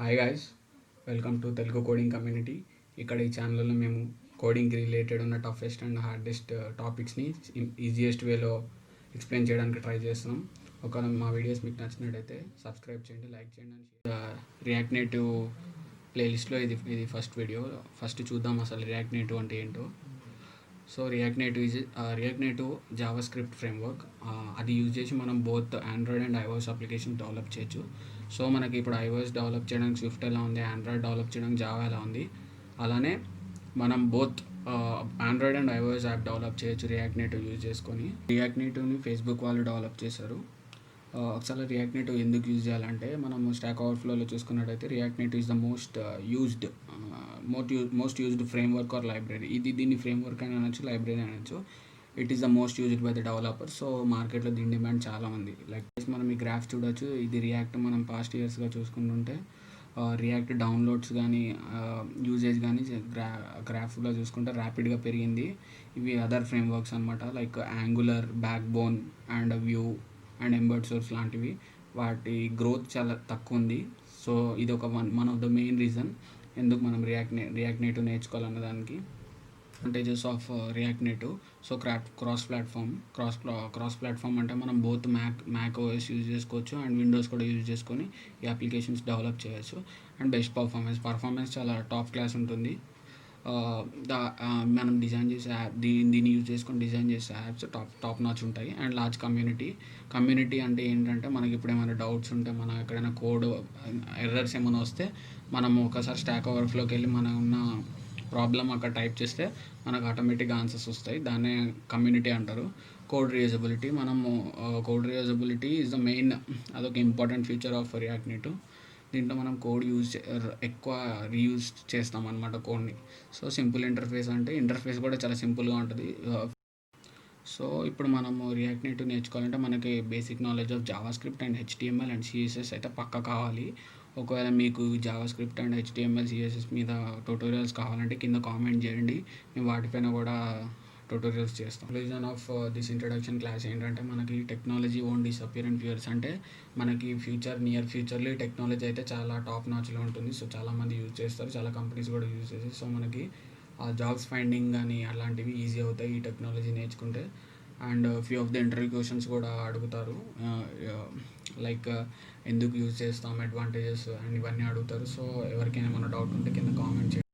Hi guys, welcome to Telugu coding community. ఇక్కడ ఈ ఛానల్లో మేము కోడింగ్కి రిలేటెడ్ ఉన్న టఫెస్ట్ అండ్ హార్డెస్ట్ టాపిక్స్ని ఈజియెస్ట్ వేలో ఎక్స్ప్లెయిన్ చేయడానికి ట్రై చేస్తున్నాం. ఒకవేళ మా వీడియోస్ మీకు నచ్చినట్టయితే సబ్స్క్రైబ్ చేయండి, లైక్ చేయండి. రియాక్ట్ నేటివ్ ప్లేలిస్ట్లో ఇది ఫస్ట్ వీడియో. ఫస్ట్ చూద్దాం అసలు రియాక్ట్ నేటివ్ అంటే ఏంటో. So react native Java script framework. అది యూజ్ చేసి మనం both Android and iOS application develop చేయొచ్చు. సో మనకి ఇప్పుడు ఐఓఎస్ డెవలప్ చేయడానికి స్విఫ్ట్ ఎలా ఉంది, ఆండ్రాయిడ్ డెవలప్ చేయడానికి జావా ఎలా ఉంది, అలానే మనం both Android and iOS app develop చేయొచ్చు రియాక్ట్ నేటివ్ యూజ్ చేసుకొని. రియాక్ట్ నేటివ్ని ఫేస్బుక్ వాళ్ళు డెవలప్ చేశారు. ఒకసారి రియాక్ట్ నేటివ్ ఎందుకు యూజ్ చేయాలంటే, మనం స్టాక్ ఓవర్ఫ్లోలో చూసుకున్నట్టయితే React Native is the most used framework or library. దీన్ని ఫ్రేమ్వర్క్ అని అనొచ్చు, లైబ్రరీ అనొచ్చు. It is the most used by the developer. So మార్కెట్లో దీని డిమాండ్ చాలా ఉంది. లైక్ మనం ఈ గ్రాఫ్ చూడొచ్చు. ఇది రియాక్ట్ మనం పాస్ట్ ఇయర్స్గా చూసుకుంటుంటే రియాక్ట్ డౌన్లోడ్స్ కానీ యూజేజ్ కానీ గ్రాఫ్లో చూసుకుంటే ర్యాపిడ్గా పెరిగింది. ఇవి అదర్ ఫ్రేమ్వర్క్స్ అనమాట, like angular, back bone and view and embed source లాంటివి. వాటి గ్రోత్ చాలా తక్కువ ఉంది. సో ఇది ఒక one of the main reason ఎందుకు మనం రియాక్ట్ నేటివ్ నేర్చుకోవాలన్న దానికి. Advantages of React native. So cross platform అంటే మనం బోత్ మ్యాక్ ఓఎస్ యూజ్ చేసుకోవచ్చు అండ్ విండోస్ కూడా యూజ్ చేసుకొని ఈ అప్లికేషన్స్ డెవలప్ చేయొచ్చు. అండ్ బెస్ట్ పర్ఫార్మెన్స్ చాలా టాప్ క్లాస్ ఉంటుంది. మనం డిజైన్ చేసే యాప్, దీన్ని యూజ్ చేసుకొని డిజైన్ చేసే యాప్స్ టాప్ నాచ్ ఉంటాయి. అండ్ లార్జ్ కమ్యూనిటీ అంటే ఏంటంటే, మనకి ఇప్పుడు ఏమైనా డౌట్స్ ఉంటే, మనం ఎక్కడైనా కోడ్ ఎర్రర్స్ ఏమైనా వస్తే మనము ఒకసారి స్టాక్ ఓవర్ఫ్లోకి వెళ్ళి మన ఉన్న ప్రాబ్లం అక్కడ టైప్ చేస్తే మనకు ఆటోమేటిక్గా ఆన్సర్స్ వస్తాయి. దాన్నే కమ్యూనిటీ అంటారు. Code reusability is the main, అదొక important feature of React Native. దీంట్లో మనం కోడ్ ఎక్కువ రీయూజ్ చేస్తాం అన్నమాట కోడ్ని. సో సింపుల్ ఇంటర్ఫేస్ కూడా చాలా సింపుల్గా ఉంటుంది. సో ఇప్పుడు మనము రియాక్ట్ నేటివ్ నేర్చుకోవాలంటే మనకి basic knowledge of Java script and HTML and CSS అయితే పక్కా కావాలి. ఒకవేళ మీకు Java script and HTML CSS మీద ట్యూటోరియల్స్ కావాలంటే కింద కామెంట్ చేయండి, మేము వాటిపైన కూడా ట్యూటోరియల్స్ చేస్తాం. Reason of this introduction class ఏంటంటే, మనకి technology own disappear in futures. అంటే మనకి నియర్ ఫ్యూచర్లో ఈ టెక్నాలజీ అయితే చాలా టాప్ నాచ్లో ఉంటుంది. సో చాలామంది యూజ్ చేస్తారు, చాలా కంపెనీస్ కూడా యూజ్ చేస్తారు. సో మనకి జాబ్స్ ఫైండింగ్ కానీ అలాంటివి ఈజీ అవుతాయి ఈ టెక్నాలజీ నేర్చుకుంటే. And few of the interview questions కూడా అడుగుతారు, లైక్ ఎందుకు యూజ్ చేస్తాం, అడ్వాంటేజెస్ అండ్ ఇవన్నీ అడుగుతారు. సో ఎవరికైనా ఏమైనా డౌట్ ఉంటే కింద కామెంట్ చేయండి.